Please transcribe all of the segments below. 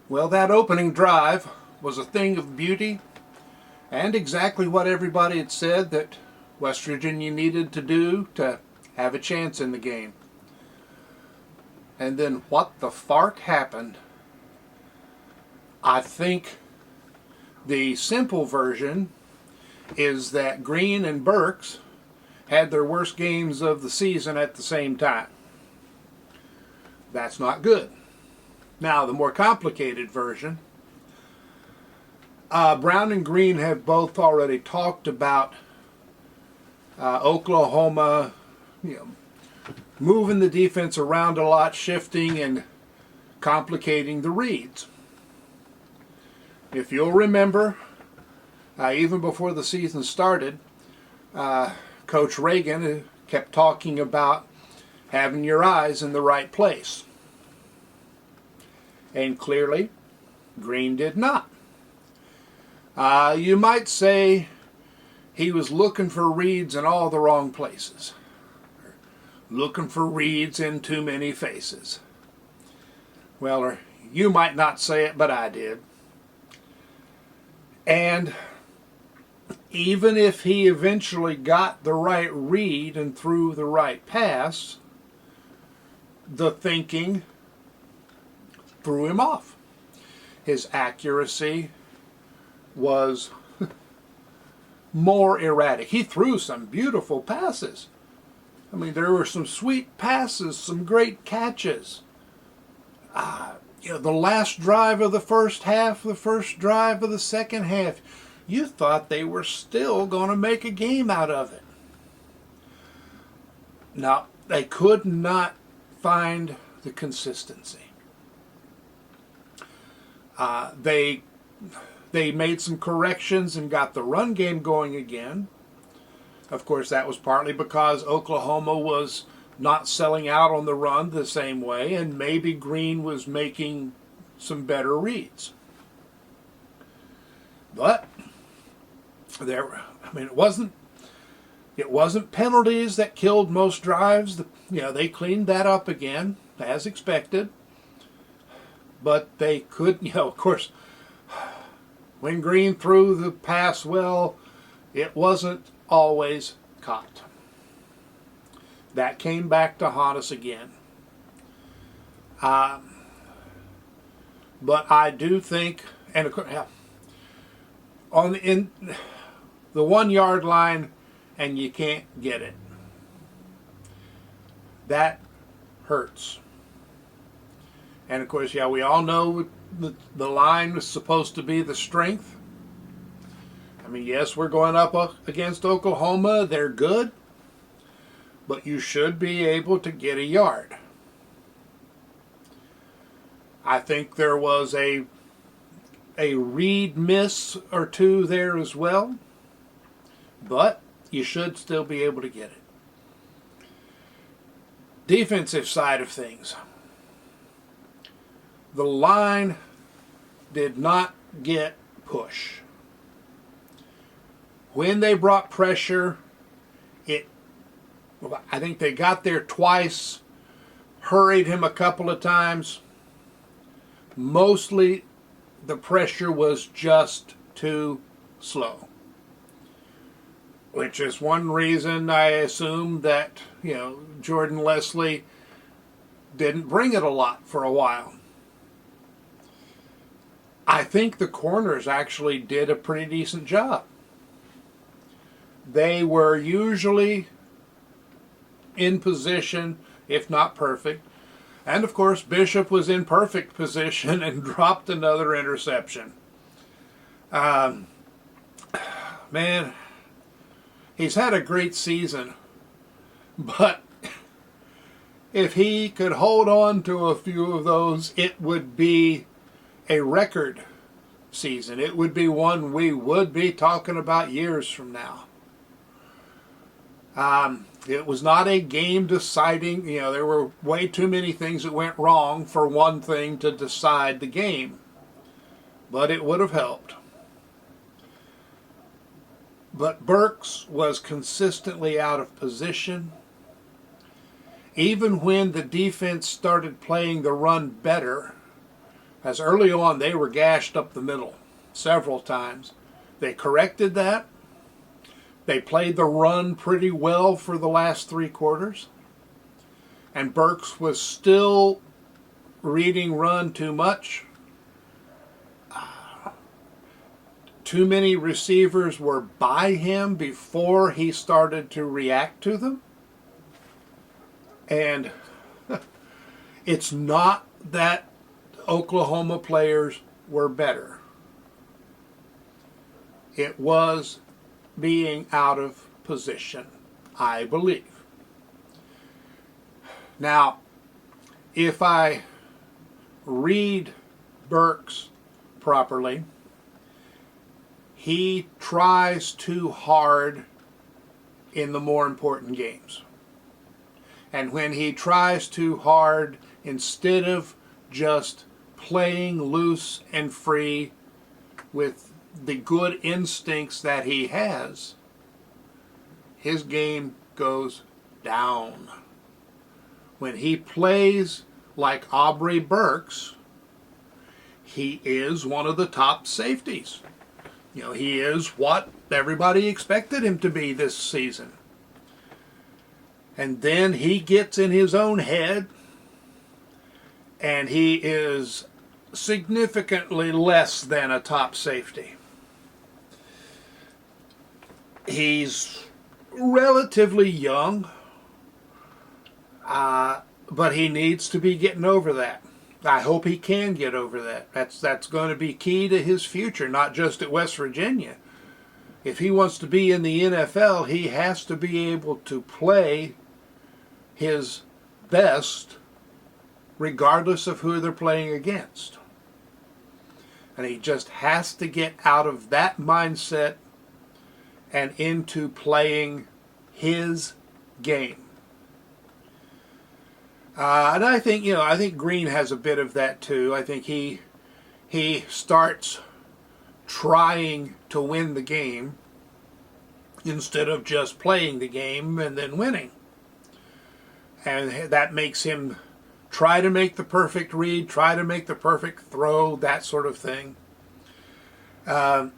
Well, that opening drive was a thing of beauty and exactly what everybody had said that West Virginia needed to do to have a chance in the game. And then what the fark happened? I think the simple version is that Green and Burks had their worst games of the season at the same time. That's not good. Now, the more complicated version, Brown and Green have both already talked about Oklahoma, moving the defense around a lot, shifting and complicating the reads. If you'll remember, even before the season started, Coach Reagan kept talking about having your eyes in the right place. And clearly, Green did not. You might say he was looking for reads in all the wrong places. Looking for reads in too many faces. Well, or you might not say it, but I did. And even if he eventually got the right read and threw the right pass, the thinking threw him off. His accuracy was more erratic. He threw some beautiful passes. I mean, there were some sweet passes, some great catches. The last drive of the first half, the first drive of the second half, you thought they were still going to make a game out of it. Now, they could not find the consistency. They made some corrections and got the run game going again. Of course, that was partly because Oklahoma was not selling out on the run the same way, and maybe Green was making some better reads. But it wasn't penalties that killed most drives. They cleaned that up again as expected. But they could, of course, when Green threw the pass well, it wasn't always caught. That came back to haunt us again. But I do think, and of course, in the 1 yard line, and you can't get it. That hurts. And of course, we all know the line was supposed to be the strength. I mean, yes, we're going up against Oklahoma. They're good. But you should be able to get a yard. I think there was a read miss or two there as well. But you should still be able to get it. Defensive side of things. The line did not get push. When they brought pressure, I think they got there twice, hurried him a couple of times. Mostly the pressure was just too slow. Which is one reason I assume that, Jordan Leslie didn't bring it a lot for a while. I think the corners actually did a pretty decent job. They were usually in position, if not perfect. And of course, Bishop was in perfect position and dropped another interception. Man, he's had a great season. But if he could hold on to a few of those, it would be a record season. It would be one we would be talking about years from now. It was not a game deciding, there were way too many things that went wrong for one thing to decide the game. But it would have helped. But Burks was consistently out of position. Even when the defense started playing the run better, As early on, they were gashed up the middle several times. They corrected that. They played the run pretty well for the last 3 quarters. And Burks was still reading run too much. Too many receivers were by him before he started to react to them. And it's not that Oklahoma players were better. It was being out of position, I believe. Now, if I read Burks properly, he tries too hard in the more important games. And when he tries too hard, instead of just playing loose and free with the good instincts that he has, his game goes down. When he plays like Aubrey Burks, he is one of the top safeties. You know, he is what everybody expected him to be this season. And then he gets in his own head, and he is significantly less than a top safety. He's relatively young, but he needs to be getting over that. I hope he can get over that. That's going to be key to his future, not just at West Virginia. If he wants to be in the NFL, he has to be able to play his best regardless of who they're playing against. And he just has to get out of that mindset and into playing his game. And I think Green has a bit of that too. I think he starts trying to win the game instead of just playing the game and then winning. And that makes him try to make the perfect read, try to make the perfect throw, that sort of thing. And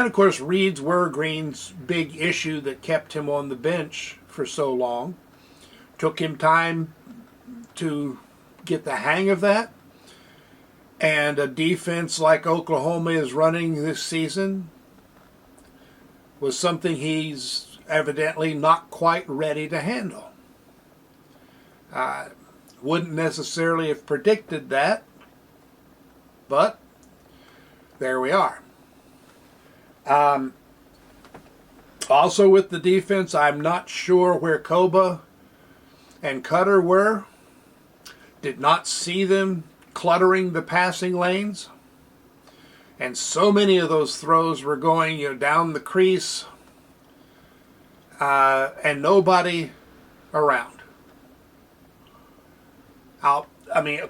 of course, reads were Green's big issue that kept him on the bench for so long. Took him time to get the hang of that. And a defense like Oklahoma is running this season was something he's evidently not quite ready to handle. Wouldn't necessarily have predicted that, but there we are. Also with the defense, I'm not sure where Koba and Cutter were. Did not see them cluttering the passing lanes. And so many of those throws were going down the crease and nobody around.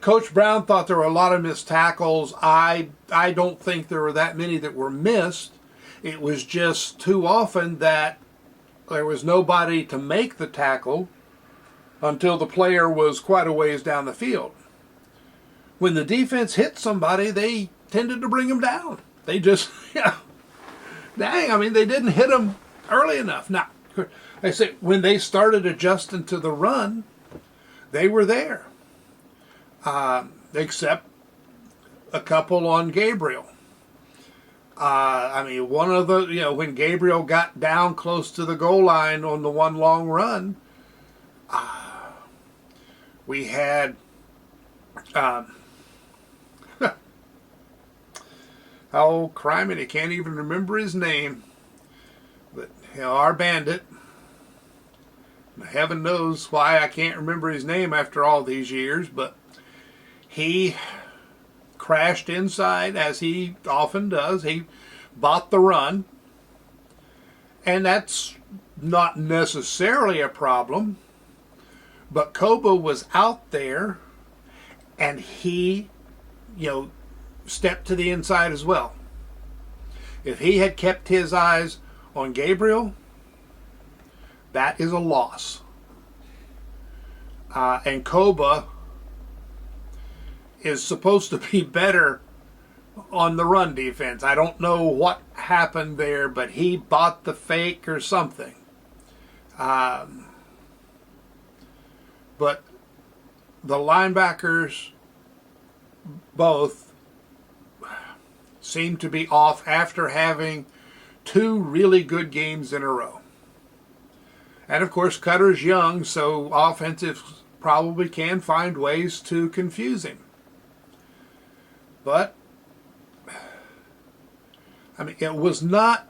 Coach Brown thought there were a lot of missed tackles. I don't think there were that many that were missed. It was just too often that there was nobody to make the tackle until the player was quite a ways down the field. When the defense hit somebody, they tended to bring them down. They just, they didn't hit them early enough. Now, I say when they started adjusting to the run, they were there. Except a couple on Gabriel. One of the, when Gabriel got down close to the goal line on the one long run, we had, oh, criminy, I can't even remember his name, but, our bandit, heaven knows why I can't remember his name after all these years, but he crashed inside, as he often does. He bought the run, and that's not necessarily a problem, but Koba was out there, and he, stepped to the inside as well. If he had kept his eyes on Gabriel, that is a loss. And Koba is supposed to be better on the run defense. I don't know what happened there, but he bought the fake or something. But the linebackers both seem to be off after having two really good games in a row. And of course, Cutter's young, so offensive probably can find ways to confuse him. But, I mean, it was not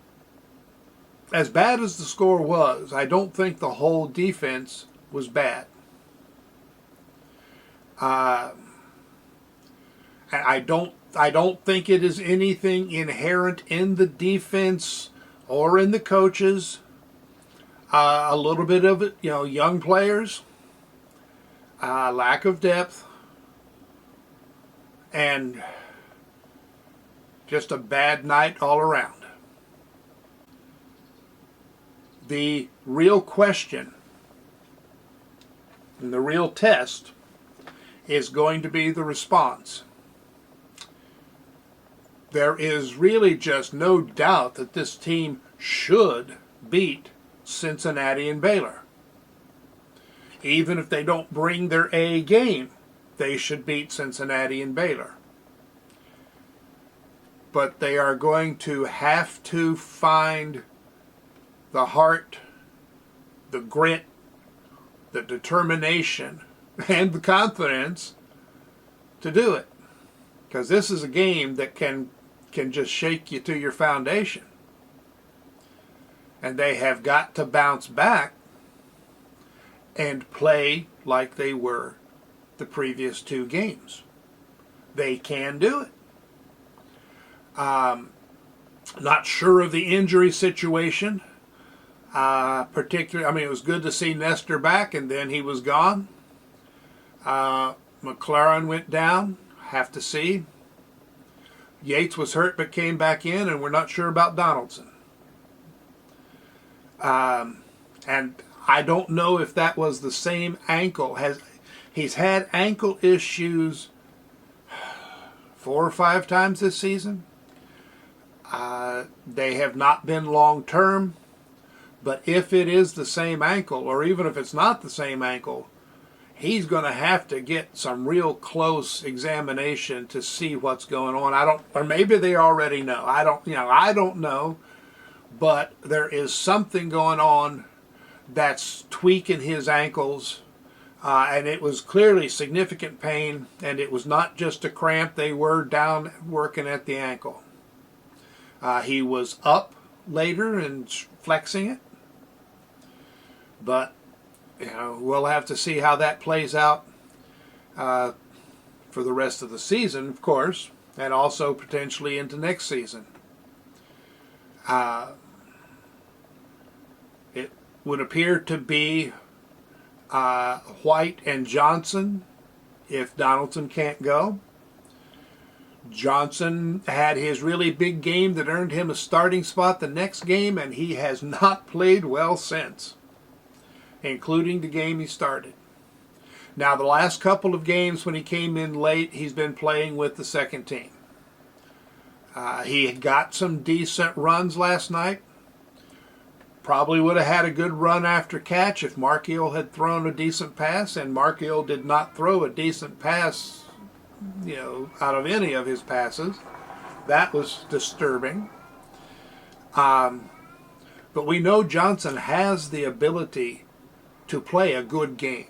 as bad as the score was. I don't think the whole defense was bad. I don't think it is anything inherent in the defense or in the coaches. A little bit of it, young players, lack of depth, and just a bad night all around. The real question and the real test is going to be the response. There is really just no doubt that this team should beat Cincinnati and Baylor. Even if they don't bring their A game, they should beat Cincinnati and Baylor. But they are going to have to find the heart, the grit, the determination, and the confidence to do it. Because this is a game that can just shake you to your foundation. And they have got to bounce back and play like they were the previous two games. They can do it. Not sure of the injury situation. Particularly, it was good to see Nestor back, and then he was gone. McLaren went down. Have to see. Yates was hurt but came back in, and we're not sure about Donaldson. And I don't know if that was the same ankle. He's had ankle issues 4 or 5 times this season. They have not been long term, but if it is the same ankle, or even if it's not the same ankle, he's going to have to get some real close examination to see what's going on. Or maybe they already know. I don't know, but there is something going on that's tweaking his ankles, and it was clearly significant pain, and it was not just a cramp. They were down working at the ankle. He was up later and flexing it, but we'll have to see how that plays out for the rest of the season, of course, and also potentially into next season. It would appear to be White and Johnson if Donaldson can't go. Johnson had his really big game that earned him a starting spot the next game, and he has not played well since, including the game he started. Now, the last couple of games when he came in late, he's been playing with the second team. He got some decent runs last night. Probably would have had a good run after catch if Markiel had thrown a decent pass, and Markiel did not throw a decent pass, out of any of his passes. That was disturbing. But we know Johnson has the ability to play a good game.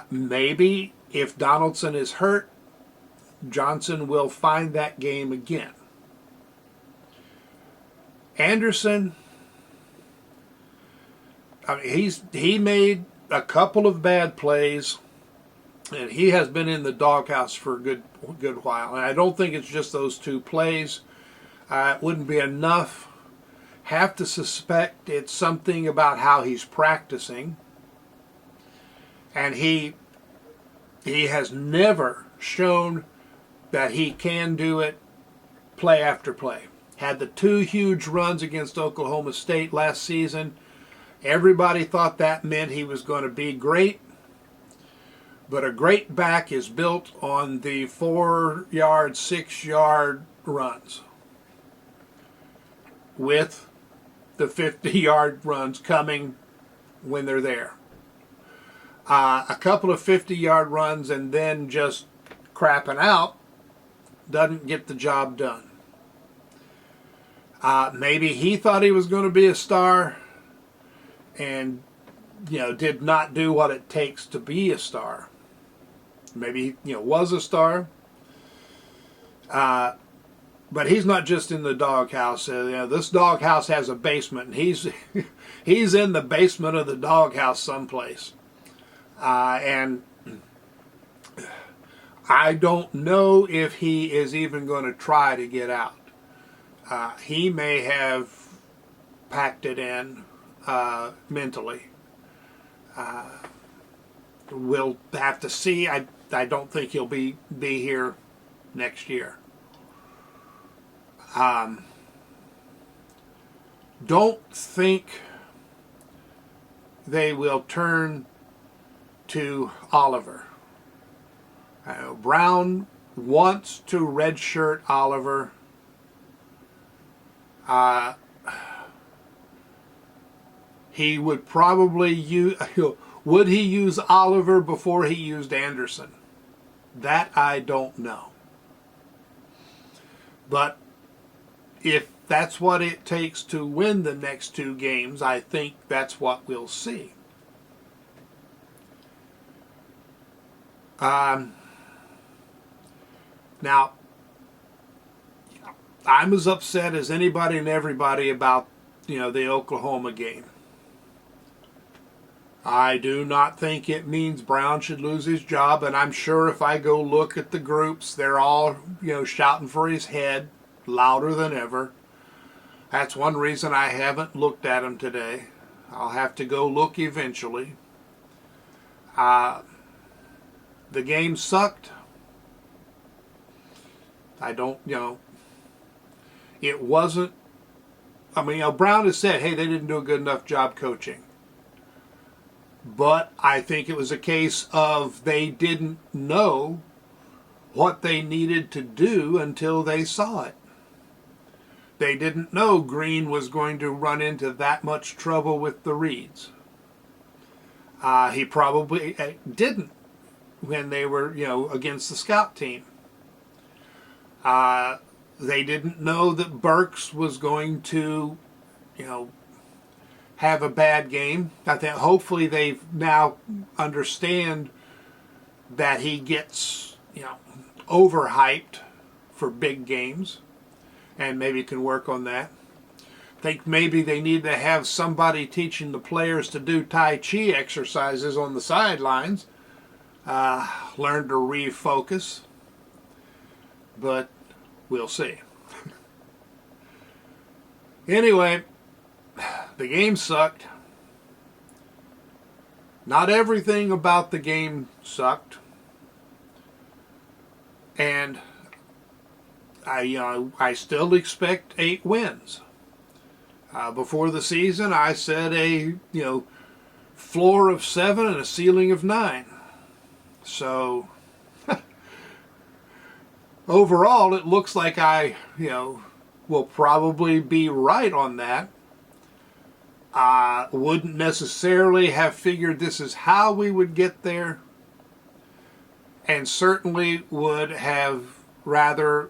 Maybe if Donaldson is hurt, Johnson will find that game again. Anderson, he made a couple of bad plays, and he has been in the doghouse for a good while. And I don't think it's just those 2 plays. It wouldn't be enough. Have to suspect it's something about how he's practicing. And he has never shown that he can do it play after play. Had the 2 huge runs against Oklahoma State last season. Everybody thought that meant he was going to be great. But a great back is built on the 4-yard, 6-yard runs, with the 50-yard runs coming when they're there. A couple of 50-yard runs and then just crapping out doesn't get the job done. Maybe he thought he was going to be a star and did not do what it takes to be a star. Maybe he was a star. But he's not just in the doghouse. This doghouse has a basement, and he's in the basement of the doghouse someplace. And I don't know if he is even going to try to get out. He may have packed it in mentally. We'll have to see. I don't think he'll be here next year. Don't think they will turn to Oliver. Brown wants to redshirt Oliver. He would probably would he use Oliver before he used Anderson? That I don't know. But if that's what it takes to win the next 2 games, I think that's what we'll see. Now, I'm as upset as anybody and everybody about, the Oklahoma game. I do not think it means Brown should lose his job, and I'm sure if I go look at the groups, they're all, shouting for his head louder than ever. That's one reason I haven't looked at him today. I'll have to go look eventually. The game sucked. I don't, it wasn't, Brown has said, hey, they didn't do a good enough job coaching. But I think it was a case of they didn't know what they needed to do until they saw it. They didn't know Green was going to run into that much trouble with the reads. He probably didn't when they were, against the scout team. They didn't know that Burks was going to, have a bad game. I think hopefully they now understand that he gets, overhyped for big games, and maybe can work on that. I think maybe they need to have somebody teaching the players to do Tai Chi exercises on the sidelines. Learn to refocus. But we'll see. Anyway, the game sucked. Not everything about the game sucked. And I still expect 8 wins. Before the season, I said a floor of 7 and a ceiling of 9. So overall, it looks like I will probably be right on that. Wouldn't necessarily have figured this is how we would get there, and certainly would have rather,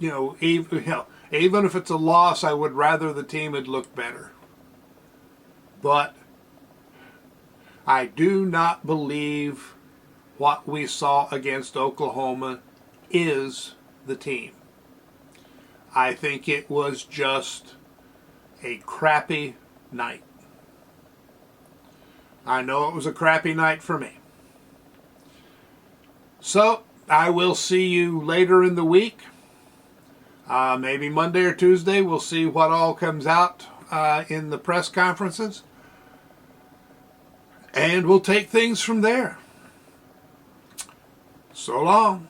even if it's a loss, I would rather the team had looked better. But I do not believe what we saw against Oklahoma is the team. I think it was just a crappy night. I know it was a crappy night for me. So, I will see you later in the week. Maybe Monday or Tuesday. We'll see what all comes out in the press conferences. And we'll take things from there. So long.